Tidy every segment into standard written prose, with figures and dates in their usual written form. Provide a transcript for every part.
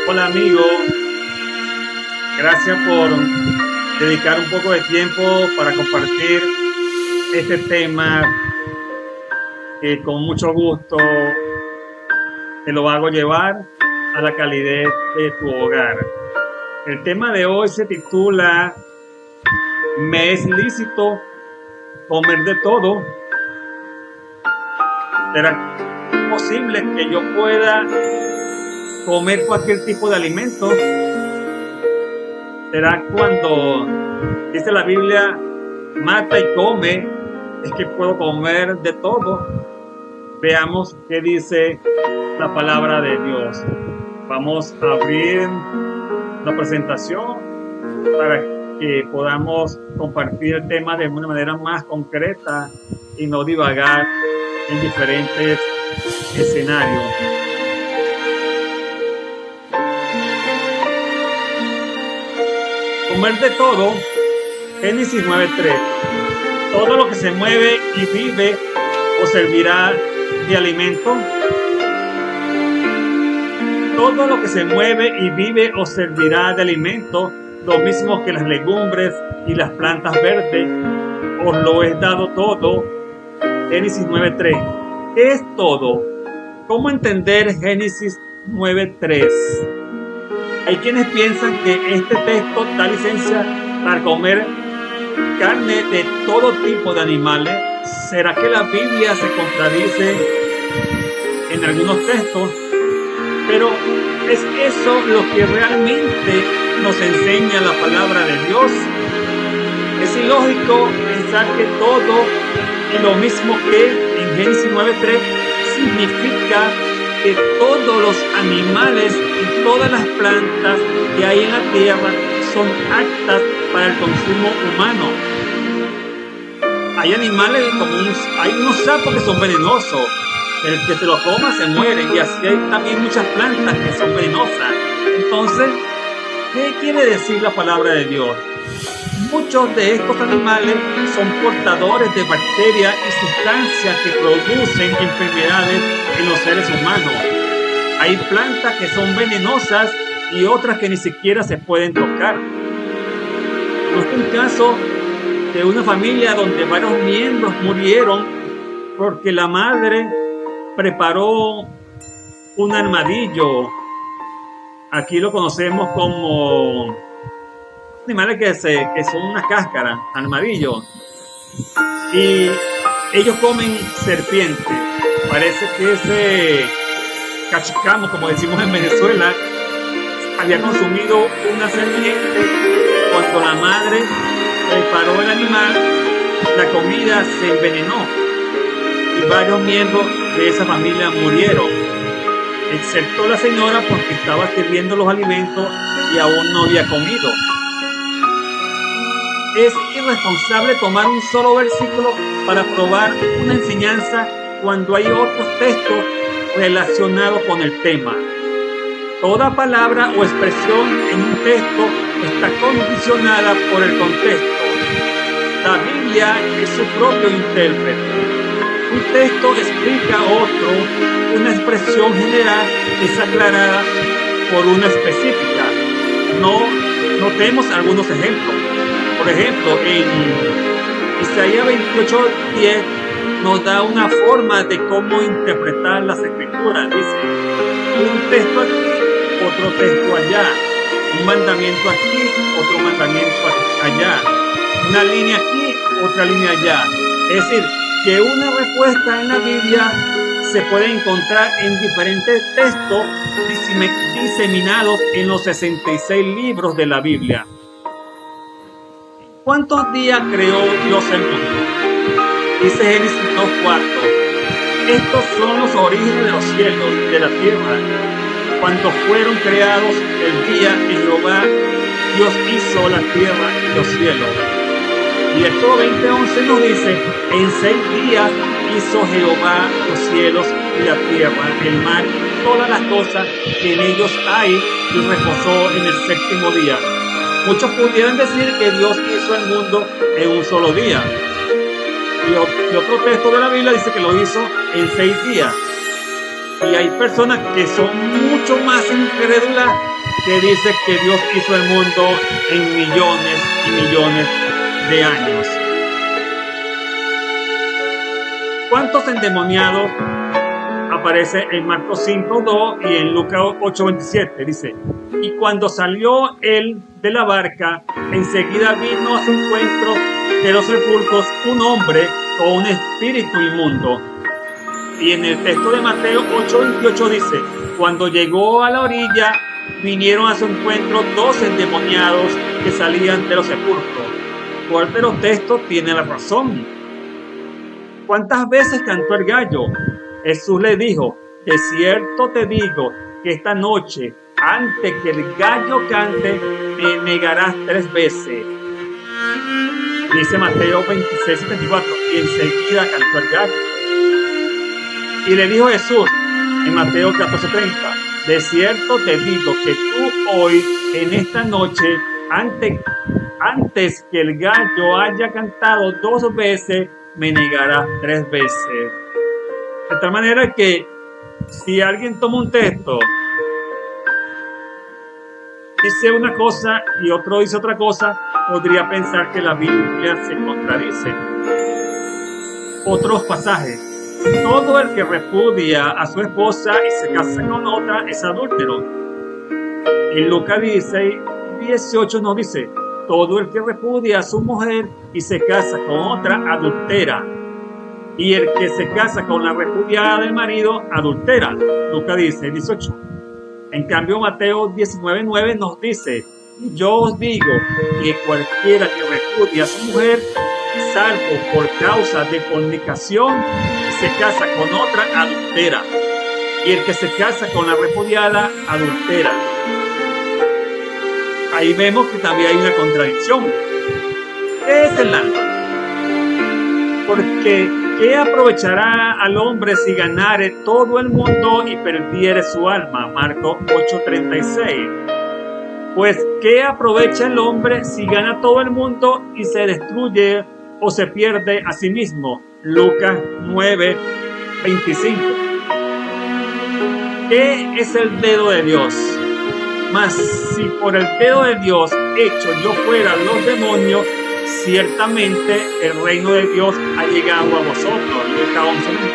Hola amigo, gracias por dedicar un poco de tiempo para compartir este tema que con mucho gusto te lo hago llevar a la calidez de tu hogar. El tema de hoy se titula ¿Me es lícito comer de todo? ¿Será posible que yo pueda comer cualquier tipo de alimento? ¿Será cuando dice la Biblia, mata y come, es que puedo comer de todo? Veamos qué dice la palabra de Dios. Vamos a abrir la presentación para que podamos compartir el tema de una manera más concreta y no divagar en diferentes escenarios. Comer de todo, Génesis 9:3. Todo lo que se mueve y vive os servirá de alimento. Todo lo que se mueve y vive os servirá de alimento, lo mismo que las legumbres y las plantas verdes. Os lo he dado todo. Génesis 9:3. ¿Qué es todo? ¿Cómo entender Génesis 9:3? Hay quienes piensan que este texto da licencia para comer carne de todo tipo de animales. ¿Será que la Biblia se contradice en algunos textos? Pero ¿es eso lo que realmente nos enseña la palabra de Dios? Es ilógico pensar que todo y lo mismo que en Génesis 9:3 significa que todos los animales y todas las plantas que hay en la tierra son aptas para el consumo humano. Hay animales como hay unos sapos que son venenosos. El que se lo coma se muere, y así hay también muchas plantas que son venenosas. Entonces, ¿qué quiere decir la palabra de Dios? Muchos de estos animales son portadores de bacterias y sustancias que producen enfermedades en los seres humanos. Hay plantas que son venenosas y otras que ni siquiera se pueden tocar. Es un caso de una familia donde varios miembros murieron porque la madre preparó un armadillo. Aquí lo conocemos como animales que son una cáscara, armadillo. Y ellos comen serpiente. Parece que ese cachicamo, como decimos en Venezuela, había consumido una serpiente. Cuando la madre preparó el animal, la comida se envenenó y varios miembros de esa familia murieron, excepto la señora, porque estaba sirviendo los alimentos y aún no había comido. Es irresponsable tomar un solo versículo para probar una enseñanza cuando hay otros textos relacionados con el tema. Toda palabra o expresión en un texto está condicionada por el contexto. La Biblia es su propio intérprete. Un texto explica otro, una expresión general es aclarada por una específica. Notemos algunos ejemplos. Por ejemplo, en Isaías 28:10 nos da una forma de cómo interpretar las escrituras. Dice, un texto aquí, otro texto allá, un mandamiento aquí, otro mandamiento allá, una línea aquí, otra línea allá. Es decir, que una respuesta en la Biblia se puede encontrar en diferentes textos diseminados en los 66 libros de la Biblia. ¿Cuántos días creó Dios el mundo? Dice Génesis 2:4. Estos son los orígenes de los cielos, de la tierra, cuando fueron creados el día que Jehová Dios hizo la tierra y los cielos. Y Éxodo 20:11 nos dice, en 6 días hizo Jehová los cielos y la tierra, el mar, todas las cosas que en ellos hay, y reposó en el 7º día. Muchos pudieran decir que Dios hizo el mundo en un solo día. Y otro texto de la Biblia dice que lo hizo en 6 días. Y hay personas que son mucho más incrédulas que dice que Dios hizo el mundo en millones y millones de años. ¿Cuántos endemoniados aparece en Marcos 5:2 y en Lucas 8:27? Dice, y cuando salió él de la barca, enseguida vino a su encuentro de los sepulcros un hombre con un espíritu inmundo. Y en el texto de Mateo 8:28 dice, cuando llegó a la orilla, vinieron a su encuentro 2 endemoniados que salían de los sepulcros. ¿Cuál de los textos tiene la razón? ¿Cuántas veces cantó el gallo? Jesús le dijo, de cierto te digo que esta noche, antes que el gallo cante, me negarás 3 veces. Dice Mateo 26:74, y enseguida cantó el gallo. Y le dijo Jesús en Mateo 14:30, de cierto te digo que tú hoy, en esta noche, antes que el gallo haya cantado 2 veces, me negarás 3 veces. De tal manera que si alguien toma un texto, dice una cosa y otro dice otra cosa, podría pensar que la Biblia se contradice. Otros pasajes. Todo el que repudia a su esposa y se casa con otra es adúltero. Y Lucas 16:18 nos dice, todo el que repudia a su mujer y se casa con otra adultera. Y el que se casa con la repudiada del marido adultera. Lucas 16:18. En cambio, Mateo 19:9 nos dice, yo os digo que cualquiera que repudia a su mujer, salvo por causa de fornicación, se casa con otra adultera, y el que se casa con la repudiada adultera. Ahí vemos que también hay una contradicción. ¿Qué es el alma? Porque ¿qué aprovechará al hombre si ganare todo el mundo y perdiere su alma? Marcos 8:36. Pues ¿qué aprovecha el hombre si gana todo el mundo y se destruye o se pierde a sí mismo? Lucas 9:25. ¿Qué es el dedo de Dios? Mas si por el dedo de Dios hecho yo fuera los demonios, ciertamente el reino de Dios ha llegado a vosotros. Lucas 11:20.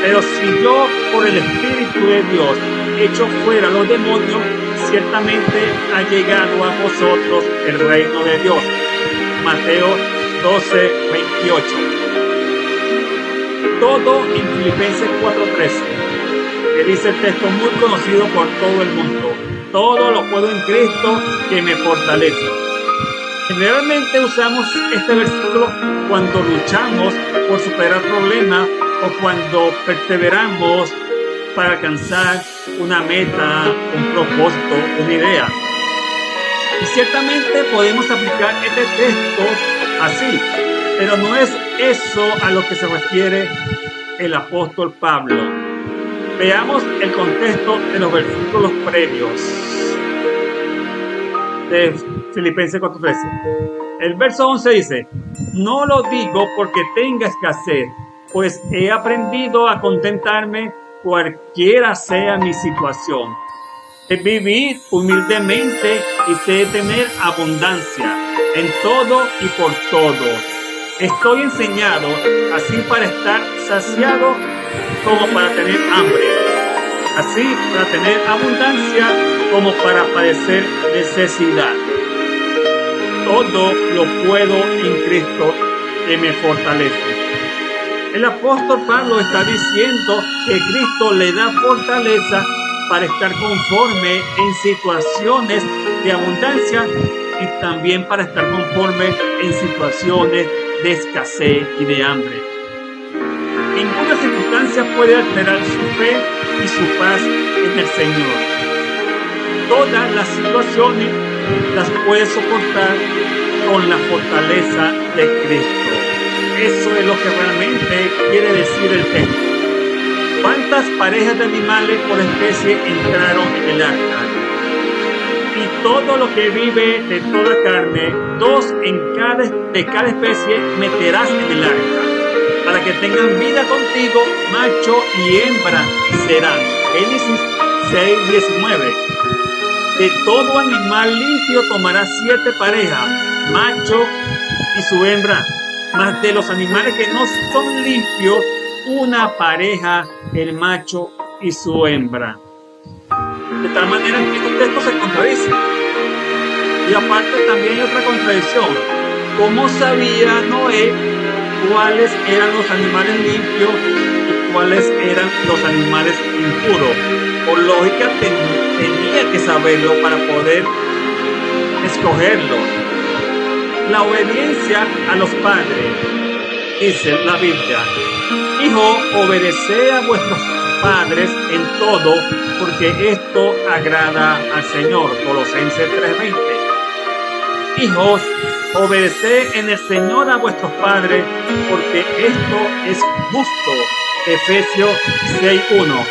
Pero si yo por el Espíritu de Dios hecho fuera los demonios, ciertamente ha llegado a vosotros el reino de Dios. Mateo 12:28. Todo en Filipenses 4:13, que dice el texto muy conocido por todo el mundo. Todo lo puedo en Cristo que me fortalece. Generalmente usamos este versículo cuando luchamos por superar problemas o cuando perseveramos para alcanzar una meta, un propósito, una idea. Y ciertamente podemos aplicar este texto así, pero no es eso a lo que se refiere el apóstol Pablo. Veamos el contexto de los versículos previos de Filipenses 4:13. El verso 11 dice, no lo digo porque tenga escasez, pues he aprendido a contentarme cualquiera sea mi situación. Sé vivir humildemente y sé tener abundancia en todo y por todo. Estoy enseñado así para estar saciado como para tener hambre, así para tener abundancia como para padecer necesidad. Todo lo puedo en Cristo que me fortalece. El apóstol Pablo está diciendo que Cristo le da fortaleza para estar conforme en situaciones de abundancia y también para estar conforme en situaciones de escasez y de hambre. Ninguna circunstancia puede alterar su fe y su paz en el Señor. Todas las situaciones las puede soportar con la fortaleza de Cristo. Eso es lo que realmente quiere decir el texto. ¿Cuántas parejas de animales por especie entraron en el arca? Y todo lo que vive de toda carne, 2 de cada especie meterás en el arca, para que tengan vida contigo, macho y hembra serán. Génesis 6:19. De todo animal limpio tomará 7 parejas, macho y su hembra, mas de los animales que no son limpios, una pareja, el macho y su hembra. De tal manera que estos textos se contradicen. Y aparte también hay otra contradicción. ¿Cómo sabía Noé cuáles eran los animales limpios y cuáles eran los animales impuros? Por lógica tenía que saberlo para poder escogerlo. La obediencia a los padres, dice la Biblia: hijo, obedeced a vuestros padres en todo, porque esto agrada al Señor. Colosenses 3:20. Hijos, obedeced en el Señor a vuestros padres, porque esto es justo. Efesios 6:1.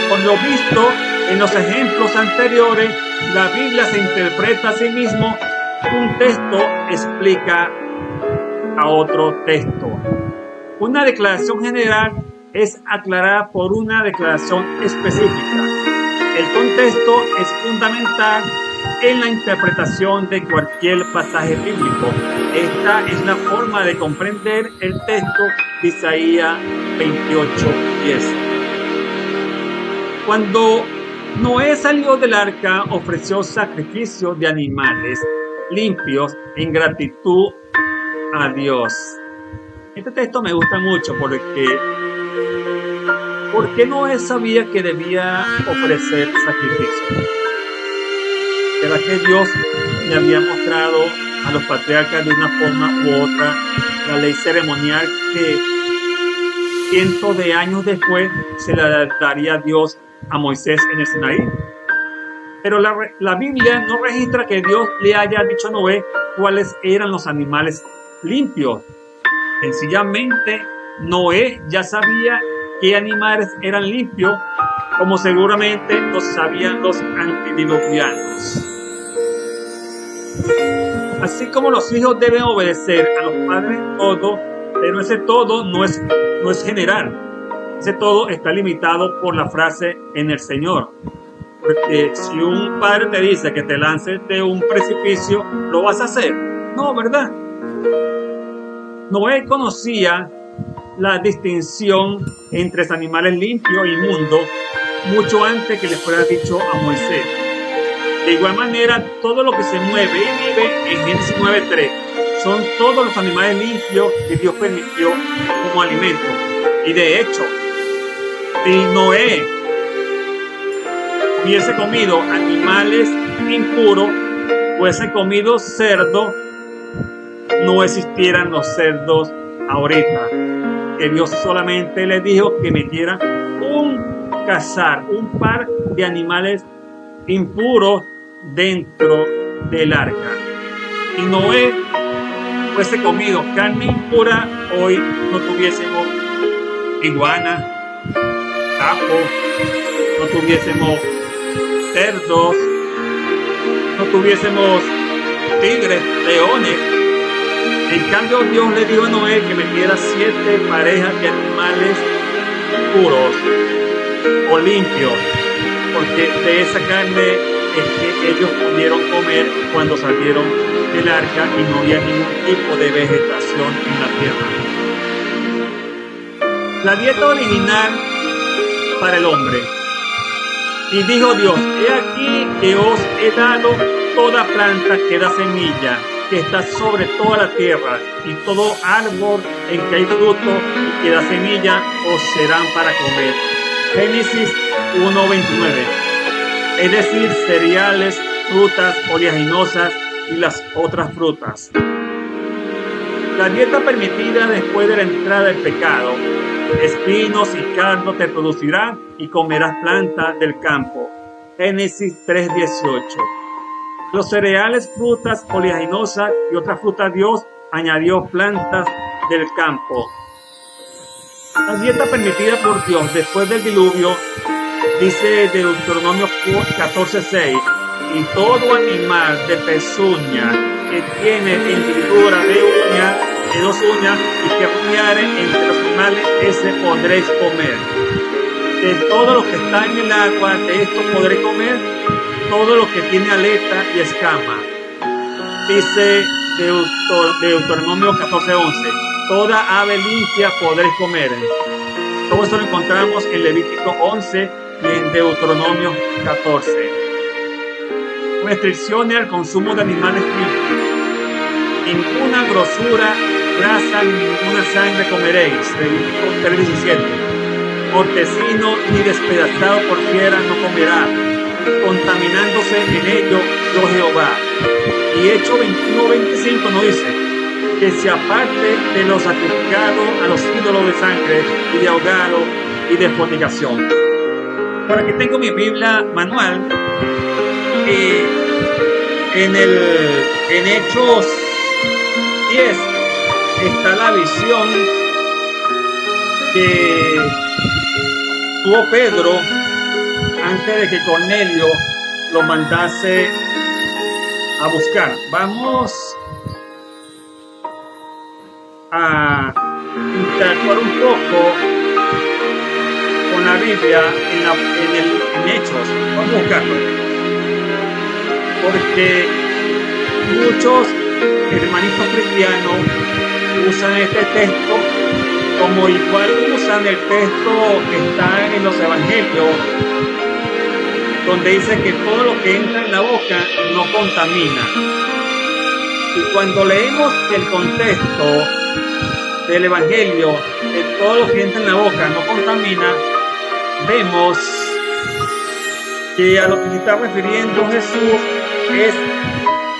Por lo visto en los ejemplos anteriores, la Biblia se interpreta a sí mismo. Un texto explica a otro texto. Una declaración general es aclarada por una declaración específica. El contexto es fundamental en la interpretación de cualquier pasaje bíblico. Esta es la forma de comprender el texto de Isaías 28:10. Cuando Noé salió del arca, ofreció sacrificios de animales limpios en gratitud a Dios. Este texto me gusta mucho porque Noé sabía que debía ofrecer sacrificios. ¿Será que Dios le había mostrado a los patriarcas de una forma u otra la ley ceremonial que cientos de años después se la daría Dios a Moisés en el Sinaí? Pero la Biblia no registra que Dios le haya dicho a Noé cuáles eran los animales limpios. Sencillamente, Noé ya sabía qué animales eran limpios, como seguramente lo sabían los antediluvianos. Así como los hijos deben obedecer a los padres todo, pero ese todo no es general. Ese todo está limitado por la frase en el Señor. Porque si un padre te dice que te lances de un precipicio, ¿lo vas a hacer? No, ¿verdad? Noé conocía la distinción entre animales limpios e inmundos mucho antes que le fuera dicho a Moisés. De igual manera, todo lo que se mueve y vive en Génesis 9:3 son todos los animales limpios que Dios permitió como alimento. Y de hecho, si Noé hubiese comido animales impuros, hubiese comido cerdo, no existieran los cerdos ahorita. Que Dios solamente le dijo que metiera un par de animales impuros dentro del arca. Si Noé hubiese comido carne impura, hoy no tuviésemos iguanas, sapos, no tuviésemos cerdos, no tuviésemos tigres, leones. En cambio, Dios le dijo a Noé que metiera 7 parejas de animales puros o limpios, porque de esa carne es que ellos pudieron comer cuando salieron del arca y no había ningún tipo de vegetación en la tierra. La dieta original para el hombre. Y dijo Dios: he aquí que os he dado toda planta que da semilla, que está sobre toda la tierra, y todo árbol en que hay fruto y que da semilla os serán para comer. Génesis 1:29. Es decir, cereales, frutas oleaginosas y las otras frutas. La dieta permitida después de la entrada del pecado: espinos y cardo te producirán y comerás plantas del campo. Génesis 3:18. Los cereales, frutas oleaginosas y otras frutas Dios añadió plantas del campo. La dieta permitida por Dios después del diluvio, dice Deuteronomio 14:6: y todo animal de pezuña que tiene hendidura de 2 uñas y que rumiare entre los animales, ese podréis comer. De todo lo que está en el agua, de esto podré comer. todo lo que tiene aleta y escama. Dice Deuteronomio 14:11, toda ave limpia podréis comer. Todo eso lo encontramos en Levítico 11 y en Deuteronomio 14. Restricciones al consumo de animales limpios. Ninguna grosura, grasa, ni ninguna sangre comeréis. Levítico 3:17. Mortecino ni despedazado por fiera no comerá, contaminándose en ello yo Jehová. Y Hechos 21:25 nos dice que se aparte de lo sacrificado a los ídolos de sangre y de ahogado y de fornicación. Por aquí tengo mi Biblia manual. En Hechos 10 está la visión que tuvo Pedro antes de que Cornelio lo mandase a buscar. Vamos a interactuar un poco con la Biblia en Hechos. Vamos a buscarlo, porque muchos hermanitos cristianos usan este texto como igual usan el texto que está en los evangelios, donde dice que todo lo que entra en la boca no contamina. Y cuando leemos el contexto del evangelio, de todo lo que entra en la boca no contamina, vemos que a lo que se está refiriendo Jesús es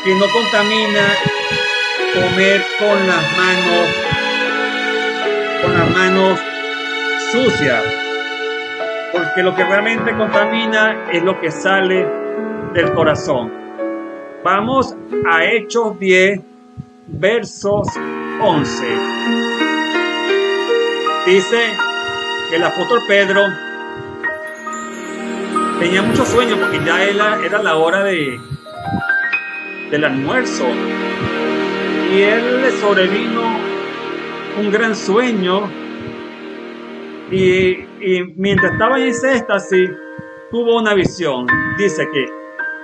que no contamina comer con las manos sucias, porque lo que realmente contamina es lo que sale del corazón. Vamos a Hechos 10, versos 11. Dice que el apóstol Pedro tenía mucho sueño, porque ya era la hora del almuerzo, y él le sobrevino un gran sueño, y mientras estaba en ese éxtasis tuvo una visión. Dice que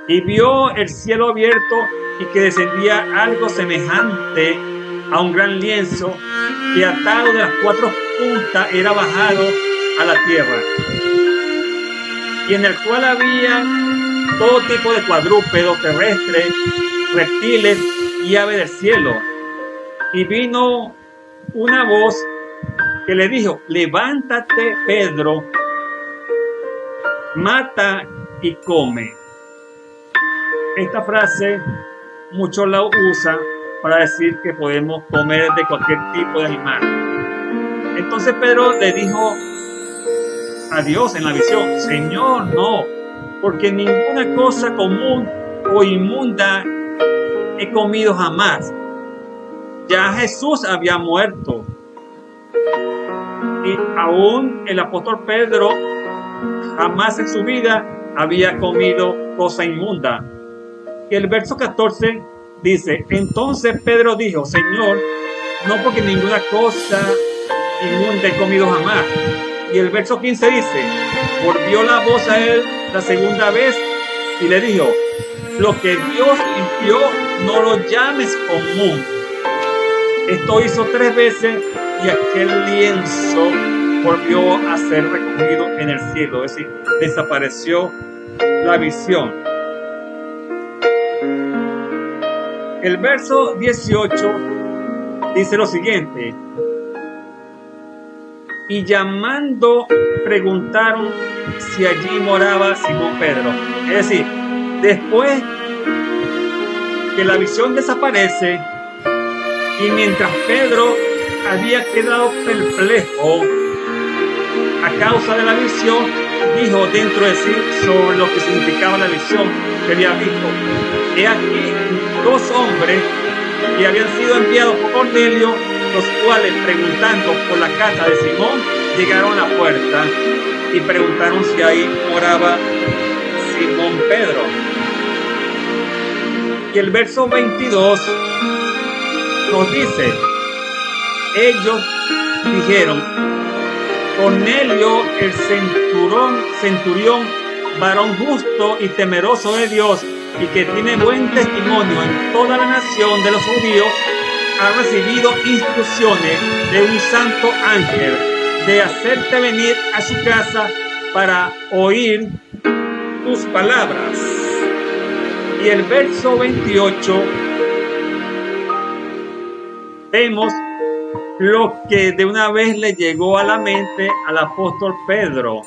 y vio el cielo abierto y que descendía algo semejante a un gran lienzo que atado de las cuatro puntas era bajado a la tierra, y en el cual había todo tipo de cuadrúpedos terrestres, reptiles y aves del cielo. Y vino una voz que le dijo: levántate, Pedro, mata y come. Esta frase muchos la usan para decir que podemos comer de cualquier tipo de animal. Entonces Pedro le dijo a Dios en la visión: Señor, no, porque ninguna cosa común o inmunda he comido jamás. Ya Jesús había muerto, y aún el apóstol Pedro jamás en su vida había comido cosa inmunda. Y el verso 14 dice: entonces Pedro dijo: Señor, no, porque ninguna cosa inmunda he comido jamás. Y el verso 15 dice: volvió la voz a él la segunda vez y le dijo: lo que Dios limpió no lo llames común. Esto hizo 3 veces y aquel lienzo volvió a ser recogido en el cielo, es decir, desapareció la visión. El verso 18 dice lo siguiente: y llamando preguntaron si allí moraba Simón Pedro. Es decir, después que la visión desaparece, y mientras Pedro había quedado perplejo a causa de la visión, dijo dentro de sí sobre lo que significaba la visión que había visto: he aquí 2 hombres que habían sido enviados por Cornelio, los cuales, preguntando por la casa de Simón, llegaron a la puerta y preguntaron si ahí moraba Simón Pedro. Y el verso 22 nos dice: ellos dijeron: Cornelio el centurión varón justo y temeroso de Dios y que tiene buen testimonio en toda la nación de los judíos, ha recibido instrucciones de un santo ángel de hacerte venir a su casa para oír tus palabras. Y el verso 28 vemos lo que de una vez le llegó a la mente al apóstol Pedro.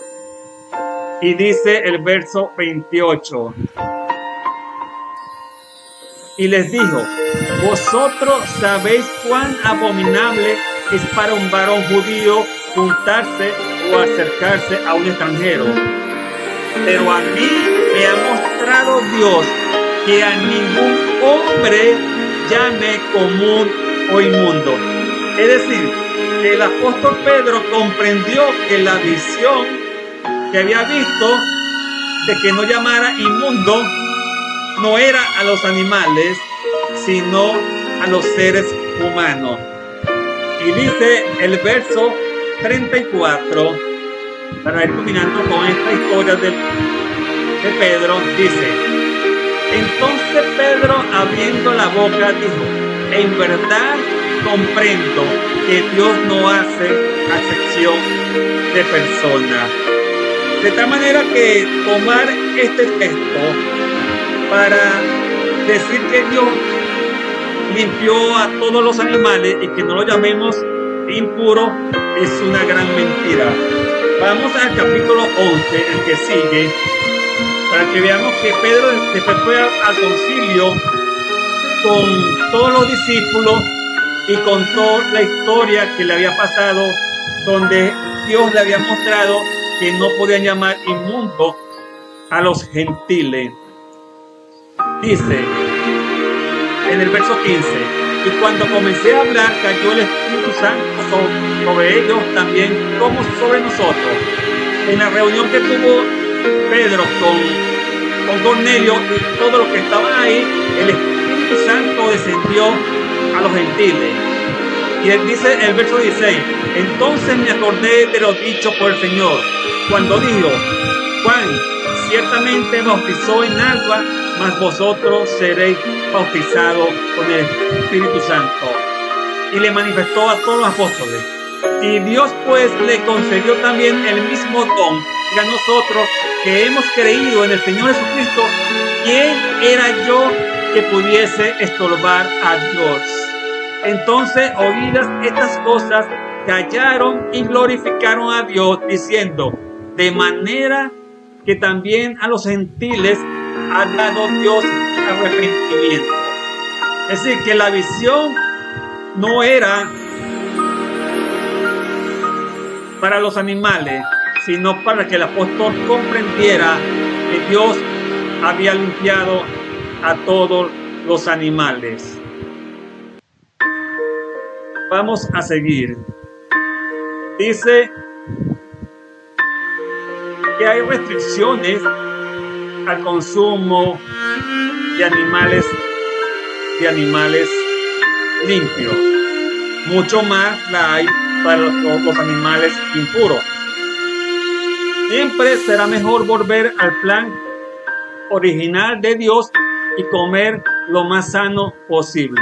Y dice el verso 28. Y les dijo: vosotros sabéis cuán abominable es para un varón judío juntarse o acercarse a un extranjero. Pero a mí me ha mostrado Dios que a ningún hombre llame común o inmundo. Es decir, el apóstol Pedro comprendió que la visión que había visto de que no llamara inmundo no era a los animales, sino a los seres humanos. Y dice el verso 34, para ir culminando con esta historia de Pedro, dice: entonces Pedro, abriendo la boca, dijo: en verdad comprendo que Dios no hace acepción de personas. De tal manera que tomar este texto para decir que Dios limpió a todos los animales y que no lo llamemos impuro es una gran mentira. Vamos al capítulo 11, el que sigue, para que veamos que Pedro después fue al concilio con todos los discípulos y contó la historia que le había pasado, donde Dios le había mostrado que no podían llamar inmundo a los gentiles. Dice en el verso 15: y cuando comencé a hablar, cayó el Espíritu Santo sobre ellos también como sobre nosotros. En la reunión que tuvo Pedro con Cornelio y todos los que estaban ahí, el Espíritu Santo descendió a los gentiles. Y él dice el verso 16: entonces me acordé de lo dicho por el Señor, cuando dijo: Juan ciertamente bautizó en agua, mas vosotros seréis bautizados con el Espíritu Santo. Y le manifestó a todos los apóstoles. Y Dios pues le concedió también el mismo don que a nosotros que hemos creído en el Señor Jesucristo. ¿Quién era yo que pudiese estorbar a Dios? Entonces, oídas estas cosas, callaron y glorificaron a Dios, diciendo: de manera que también a los gentiles ha dado Dios arrepentimiento. Es decir, que la visión no era para los animales, sino para que el apóstol comprendiera que Dios había limpiado a todos los animales. Vamos a seguir. Dice que hay restricciones al consumo de animales limpios. Mucho más la hay para los animales impuros. Siempre será mejor volver al plan original de Dios y comer lo más sano posible.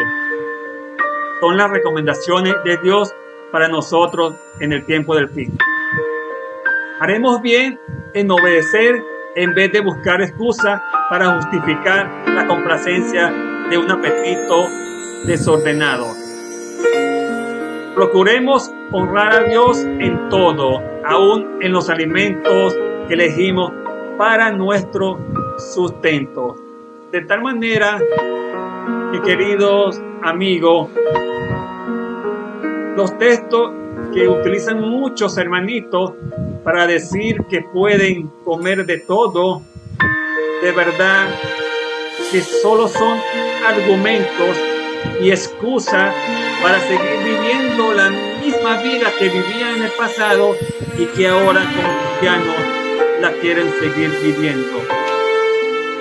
Son las recomendaciones de Dios para nosotros en el tiempo del fin. Haremos bien en obedecer en vez de buscar excusas para justificar la complacencia de un apetito desordenado. Procuremos honrar a Dios en todo, aún en los alimentos que elegimos para nuestro sustento. De tal manera, mis queridos amigos, los textos que utilizan muchos hermanitos para decir que pueden comer de todo, de verdad que solo son argumentos y excusas para seguir viviendo la misma vida que vivían en el pasado y que ahora como cristianos la quieren seguir viviendo.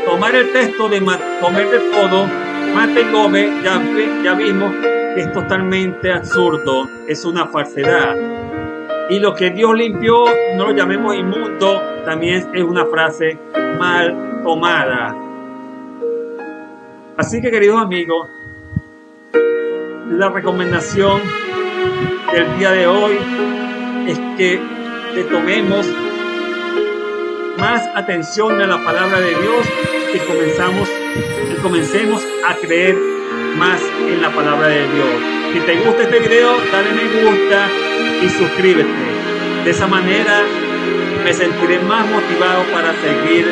Tomar el texto de comer de todo, mate y come, ya vimos que es totalmente absurdo, es una falsedad. Y lo que Dios limpió, no lo llamemos inmundo, también es una frase mal tomada. Así que, queridos amigos, la recomendación del día de hoy es que le tomemos más atención a la palabra de Dios, que comencemos a creer más en la palabra de Dios. Si te gusta este video, dale me gusta y suscríbete. De esa manera me sentiré más motivado para seguir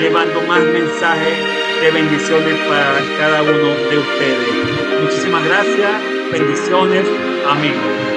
llevando más mensajes de bendiciones para cada uno de ustedes. Muchísimas gracias, bendiciones, amigos.